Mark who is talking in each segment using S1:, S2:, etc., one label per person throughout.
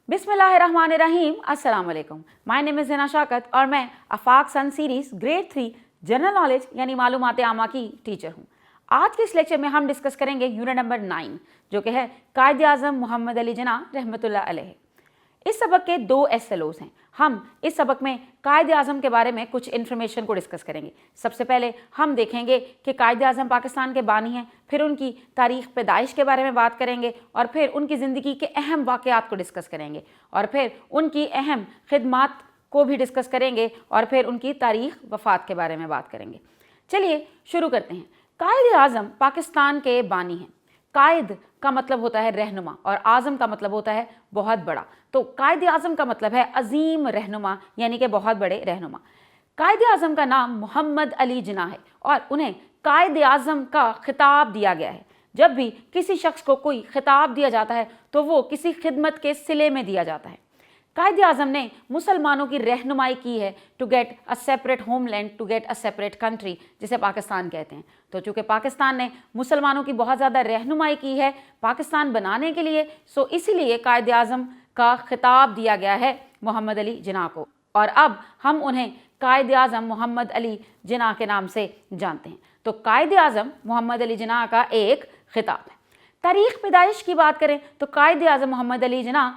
S1: बिस्मिल्लाहिर्रहमानिर्रहीम, अस्सलाम वालेकुम। My name is Zina Shaukat और मैं Afaq sun series grade 3 general knowledge यानी मालूमात आमा की टीचर हूँ। आज के इस लेक्चर में हम डिस्कस करेंगे यूनिट नंबर 9 जो कि है कायद आज़म मोहम्मद अली जिन्ना रहमतुल्लाह अलैह। इस सबक के 2 SLOs हैं। हम इस सबक में कायद आज़म के बारे में कुछ इन्फॉर्मेशन को डिस्कस करेंगे। सबसे पहले हम देखेंगे कि कायद आज़म पाकिस्तान के बानी हैं, फिर उनकी तारीख़ पैदाइश के बारे में बात करेंगे और फिर उनकी ज़िंदगी के अहम वाक़यात को डिस्कस करेंगे और फिर उनकी अहम खिदमात को भी डिस्कस करेंगे और फिर उनकी तारीख़ वफ़ात के बारे में बात करेंगे। चलिए शुरू करते हैं। कायद आज़म पाकिस्तान के बानी हैं। कायद का मतलब होता है रहनुमा और आज़म का मतलब होता है बहुत बड़ा। तो कायद आज़म का मतलब है अजीम रहनुमा यानी कि बहुत बड़े रहनुमा। कायद आज़म का नाम मोहम्मद अली जिन्ना है और उन्हें कायद आज़म का खिताब दिया गया है। जब भी किसी शख्स को कोई खिताब दिया जाता है तो वो किसी खिदमत के सिले में दिया जाता है। कायद आज़म ने मुसलमानों की रहनुमाई की है to get a separate homeland, to get a separate country, जिसे पाकिस्तान कहते हैं। तो चूँकि पाकिस्तान ने मुसलमानों की बहुत ज़्यादा रहनुमाई की है पाकिस्तान बनाने के लिए, सो इसीलिए कायद आज़म का खिताब दिया गया है मोहम्मद अली जिन्ना को और अब हम उन्हें कायद आज़म मोहम्मद अली जिन्ना के नाम से जानते हैं। तो कायद आज़म मोहम्मद अली जिन्ना का एक खिताब है। तारीख़ पैदाइश की बात करें तो कायद आज़म मोहम्मद अली जिन्ना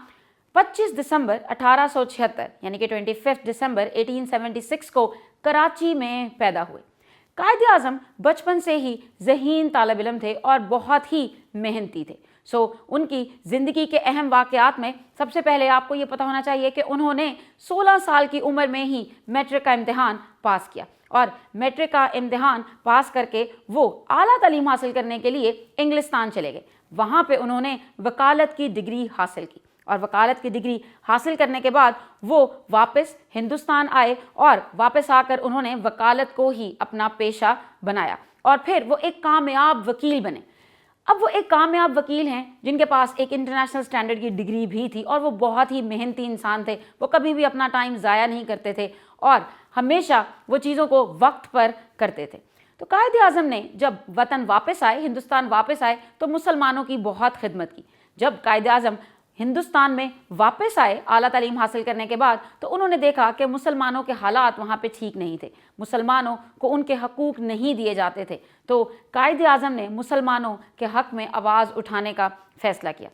S1: 25 दिसंबर 1876 यानी कि 25 दिसंबर 1876 को कराची में पैदा हुए। कायद आज़म बचपन से ही ज़हीन तालिब इल्म थे और बहुत ही मेहनती थे। उनकी ज़िंदगी के अहम वाक़यात में सबसे पहले आपको ये पता होना चाहिए कि उन्होंने 16 साल की उम्र में ही मैट्रिक का इम्तिहान पास किया और मैट्रिक का इम्तिहान पास करके वो आला तालीम हासिल करने के लिए इंग्लिस्तान चले गए। वहाँ पे उन्होंने वकालत की डिग्री हासिल की और वकालत की डिग्री हासिल करने के बाद वो वापस हिंदुस्तान आए और वापस आकर उन्होंने वकालत को ही अपना पेशा बनाया और फिर वो एक कामयाब वकील बने। अब वो एक कामयाब वकील हैं जिनके पास एक इंटरनेशनल स्टैंडर्ड की डिग्री भी थी और वो बहुत ही मेहनती इंसान थे। वो कभी भी अपना टाइम ज़ाया नहीं करते थे और हमेशा वो चीज़ों को वक्त पर करते थे। तो कायद आज़म ने जब वतन वापस आए, हिंदुस्तान वापस आए, तो मुसलमानों की बहुत खिदमत की। जब कायद आज़म हिंदुस्तान में वापस आए आला तालीम हासिल करने के बाद तो उन्होंने देखा कि मुसलमानों के हालात वहाँ पे ठीक नहीं थे, मुसलमानों को उनके हकूक़ नहीं दिए जाते थे। तो कायद आज़म ने मुसलमानों के हक़ में आवाज़ उठाने का फ़ैसला किया।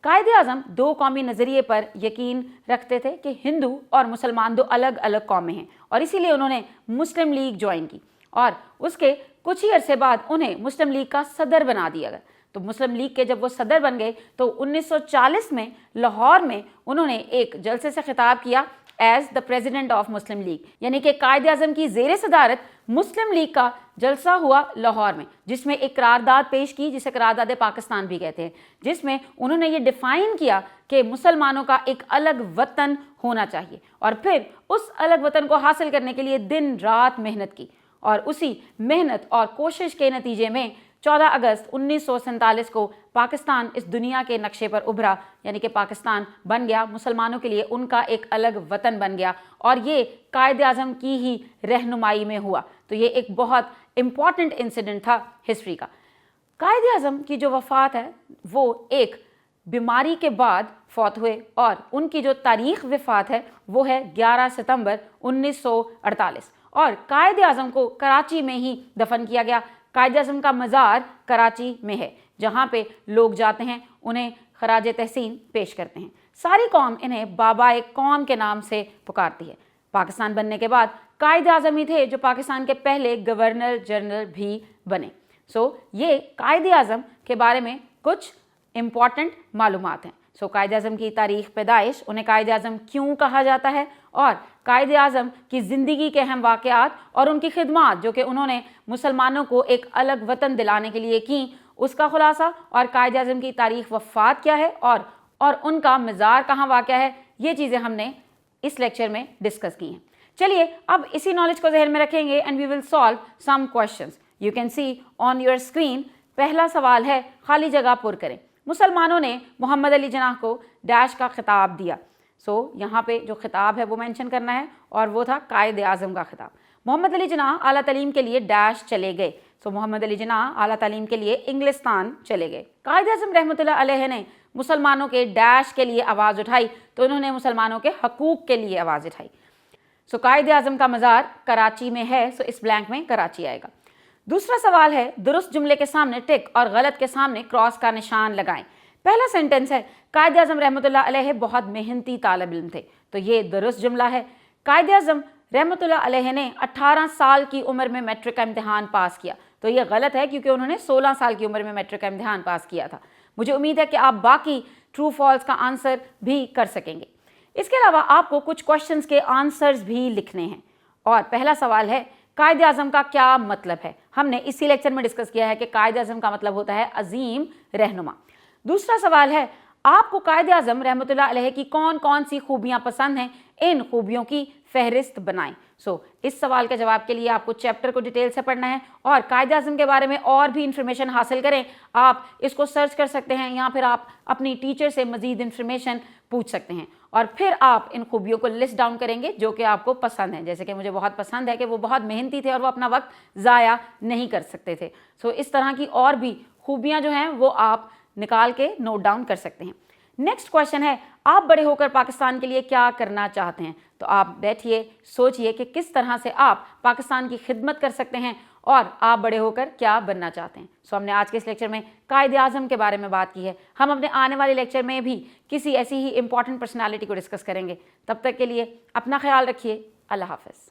S1: कायद आज़म 2 कौमी नज़रिए पर यकीन रखते थे कि हिंदू और मुसलमान 2 अलग अलग कौमें हैं और इसीलिए उन्होंने मुस्लिम लीग ज्वाइन की और उसके कुछ ही अरसे बाद उन्हें मुस्लिम लीग का सदर बना दिया गया। तो मुस्लिम लीग के जब वो सदर बन गए तो 1940 में लाहौर में उन्होंने एक जलसे से खिताब किया as the president of Muslim league, यानी कि कायद आज़म की ज़ेर सदारत मुस्लिम लीग का जलसा हुआ लाहौर में, जिसमें एक करारदाद पेश की जिसे करारदाद पाकिस्तान भी कहते हैं, जिसमें उन्होंने ये डिफ़ाइन किया कि मुसलमानों का एक अलग वतन होना चाहिए और फिर उस अलग वतन को हासिल करने के लिए दिन रात मेहनत की और उसी मेहनत और कोशिश के नतीजे में 14 अगस्त 1947 को पाकिस्तान इस दुनिया के नक्शे पर उभरा, यानी कि पाकिस्तान बन गया, मुसलमानों के लिए उनका एक अलग वतन बन गया और ये कायद आज़म की ही रहनुमाई में हुआ। तो ये एक बहुत इम्पॉर्टेंट इंसिडेंट था हिस्ट्री का। कायद आज़म की जो वफ़ात है वो एक बीमारी के बाद फौत हुए और उनकी जो तारीख़ वफ़ात है वो है 11 सितंबर 1948 और कायद आज़म को कराची में ही दफन किया गया। कायद आज़म का मज़ार कराची में है जहाँ पे लोग जाते हैं, उन्हें खराज तहसीन पेश करते हैं। सारी कौम इन्हें बाबा कौम के नाम से पुकारती है। पाकिस्तान बनने के बाद कायद आज़म ही थे जो पाकिस्तान के पहले गवर्नर जनरल भी बने। ये कायद आज़म के बारे में कुछ इम्पॉर्टेंट मालूमात हैं। कायद आज़म की तारीख़ पैदाइश, उन्हें कायद आज़म क्यों कहा जाता है और कायद आज़म की ज़िंदगी के अहम वाक़यात और उनकी खिदमत जो कि उन्होंने मुसलमानों को एक अलग वतन दिलाने के लिए की, उसका खुलासा और कायद आज़म की तारीख़ वफ़ात क्या है और उनका मज़ार कहाँ वाक़या है, ये चीज़ें हमने इस लेक्चर में डिस्कस की हैं। चलिए अब इसी नॉलेज को ज़हन में रखेंगे and we will solve some questions. You can see on your screen. पहला सवाल है, खाली जगह पुर करें। मुसलमानों ने मोहम्मद अली जिन्ना को डैश का खिताब दिया। यहाँ पे जो खिताब है वो मेंशन करना है और वो था कायद आज़म का खिताब। मोहम्मद अली जिन्ना आला तालीम के लिए डैश चले गए। सो मोहम्मद अली जिन्नाह आला तालीम के लिए इंग्लिस्तान चले गए। कायद-ए-आज़म रहमतुल्लाह अलैह ने मुसलमानों के डैश के लिए आवाज़ उठाई तो उन्होंने मुसलमानों के हकूक़ के लिए आवाज़ उठाई। सो कायद-ए-आज़म का मज़ार कराची में है, सो इस ब्लैंक में कराची आएगा। दूसरा सवाल है, दुरुस्त जुमले के सामने टिक और गलत के सामने क्रॉस का निशान लगाएं। पहला सेंटेंस है, कायद-ए-आज़म रहमतुल्लाह अलैह बहुत मेहनती तालिब इल्म थे, तो ये दुरुस्त जुमला है। कायद-ए-आज़म रहमतुल्लाह अलैह ने 18 साल की उम्र में मैट्रिक का इम्तिहान पास किया, तो ये गलत है क्योंकि उन्होंने 16 साल की उम्र में मैट्रिक का इम्तिहान पास किया था। मुझे उम्मीद है कि आप बाकी ट्रू फॉल्स का आंसर भी कर सकेंगे। इसके अलावा आपको कुछ क्वेश्चंस के आंसर्स भी लिखने हैं। और पहला सवाल है, कायद-ए-आज़म का क्या मतलब है? हमने इसी लेक्चर में डिस्कस किया है कि कायद-ए-आज़म का मतलब होता है अजीम रहनुमा। दूसरा सवाल है, आपको कायद-ए-आज़म रहमतुल्लाह अलैह की कौन कौन सी खूबियाँ पसंद हैं, इन खूबियों की फहरिस्त बनाएं। इस सवाल के जवाब के लिए आपको चैप्टर को डिटेल से पढ़ना है और कायद-ए-आज़म के बारे में और भी इंफॉर्मेशन हासिल करें। आप इसको सर्च कर सकते हैं या फिर आप अपनी टीचर से मज़ीद इंफॉर्मेशन पूछ सकते हैं और फिर आप इन खूबियों को लिस्ट डाउन करेंगे जो कि आपको पसंद है। जैसे कि मुझे बहुत पसंद है कि वो बहुत मेहनती थे और वो अपना वक्त ज़ाया नहीं कर सकते थे। इस तरह की और भी खूबियाँ जो हैं वो आप निकाल के नोट डाउन कर सकते हैं। नेक्स्ट क्वेश्चन है, आप बड़े होकर पाकिस्तान के लिए क्या करना चाहते हैं? तो आप बैठिए, सोचिए कि किस तरह से आप पाकिस्तान की खिदमत कर सकते हैं और आप बड़े होकर क्या बनना चाहते हैं। हमने आज के इस लेक्चर में कायद-ए-आज़म के बारे में बात की है। हम अपने आने वाले लेक्चर में भी किसी ऐसी ही इंपॉर्टेंट पर्सनालिटी को डिस्कस करेंगे। तब तक के लिए अपना ख्याल रखिए। अल्लाह हाफ़िज़।